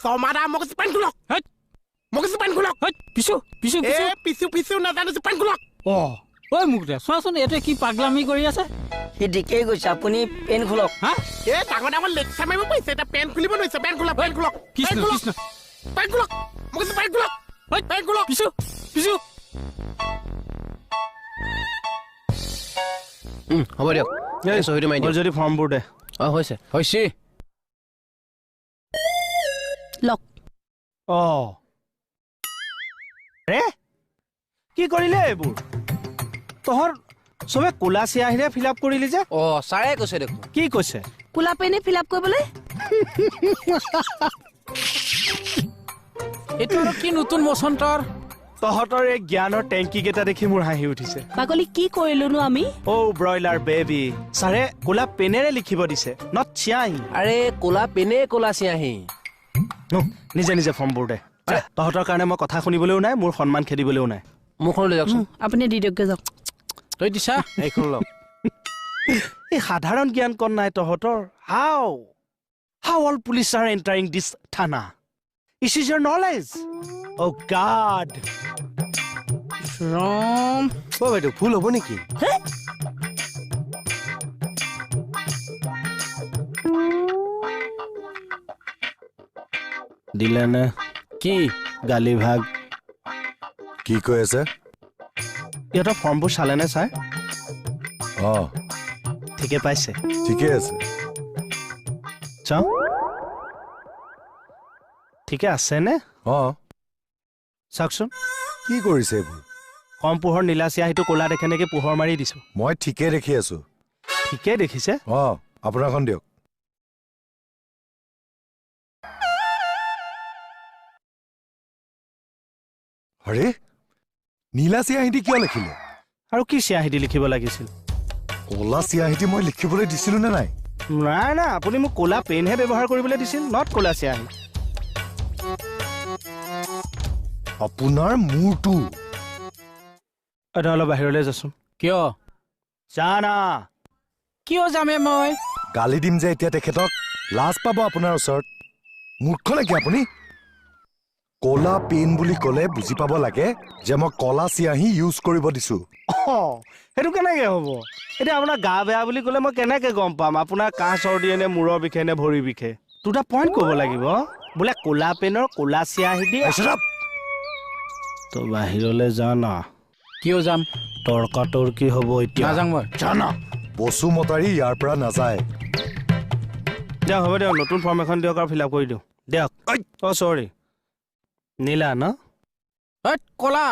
Somada mokus pan kulok. Mokus pan kulok. Pisu nazano pan kulok. ঐ মোক দে চোৱাচোন এইটো কি পাগলামি কৰি আছে সি ঠিকেই কৈছে আপুনি পেন খোলক হা ডাঙৰ লেকচাৰ মাৰিব পাৰিছে এটা পেন খুলিব নোৱাৰিছে পেন খোলক কৃষ্ণ কৃষ্ণ পেন খোলক মোকো পেন খোলক পেন খোলক পিছু হ'ব দিয়ক এই চহীটো মাৰি দিয়ক যদি ফৰ্মবোৰ দে হৈছে লক ৰে কি কৰিলে এইবোৰ তহৰ সবে কোলা চিয়াহিৰে ফিল আপ কৰিলি যে ছাৰে কৈছে দেখোন কি কৈছে কোলা পেনে ফিল আপ কৰিবলৈ এইটো আৰু কি নতুন বসন্তৰ তহঁতৰ এই জ্ঞানৰ টেংকি কেইটা দেখি মোৰ হাঁহি উঠিছে পাগলি কি কৰিলোনো আমি ব্ৰইলাৰ বেবি ছাৰে কোলা পেনেৰে লিখিব দিছে নট চিয়াহি আৰে কোলা পেনে কোলা চিয়াহি নিজে নিজে ফৰ্মবোৰ দে তহঁতৰ কাৰণে মই কথা শুনিবলৈও নাই মোৰ সন্মান খেদিবলৈও নাই মুখখন লৈ যাওকচোন আপুনি দি দিয়ক যাওক তই দিছা এইখন লওক এই সাধাৰণ জ্ঞান কন নাই তহঁতৰ how all police are entering this thana is is your knowledge oh' God Ram বাইদেউ ভুল হ'ব নেকি দিলে নে কি গালি ভাগ কি কৈ আছে ইহঁতৰ ফৰ্মবোৰ চালেনে ছাৰ ঠিকে পাইছে ঠিকে আছে চাওঁ ঠিকে আছেনে চাওকচোন কি কৰিছে এইবোৰ কম পোহৰ নীলা চিয়াহীটো ক'লা দেখে নেকি পোহৰ মাৰি দিছো মই ঠিকে দেখি আছো ঠিকে দেখিছে আপোনাৰখন দিয়ক আৰে নীলা চিয়াহিটি কিয় লিখিলে আৰু কি চিয়াহীটি লিখিব লাগিছিল কলা চিয়াহিটি মই লিখিবলৈ দিছিলো নে নাই নাই আপুনি মোক ক'লা পেনহে ব্যৱহাৰ কৰিবলৈ দিছিল নট ক'লা চিয়াহী আপোনাৰ মূৰটো অলপ বাহিৰলৈ যাচোন কিয় জানা কিয় যামে মই গালি দিম যে এতিয়া তেখেতক লাজ পাব আপোনাৰ ওচৰত মূৰ্খ নেকি আপুনি কলা পেন বুলি ক'লে বুজি পাব লাগে যে মই কলা চিয়াহী ইউজ কৰিব দিছো সেইটো কেনেকে হ'ব এতিয়া আপোনাৰ গা বেয়া বুলি ক'লে মই কেনেকে গম পাম আপোনাৰ কাহ চৰ্দি নে মূৰৰ বিষে নে ভৰি বিষে দুটা পইণ্ট ক'ব লাগিব বোলে ক'লা পেনৰ ক'লা চিয়াহী দি তো বাহিৰলৈ যা না কিয় যাম তৰ্কাতৰ্কি হ'ব এতিয়া নাযাওঁ মই জানা বসু মতাৰী ইয়াৰ পৰা নাযায় দিয়ক হ'ব দিয়ক নতুন ফৰ্ম এখন দিয়ক আৰু ফিল আপ কৰি দিওঁ দিয়ক চৰি নীলা ন ক'লা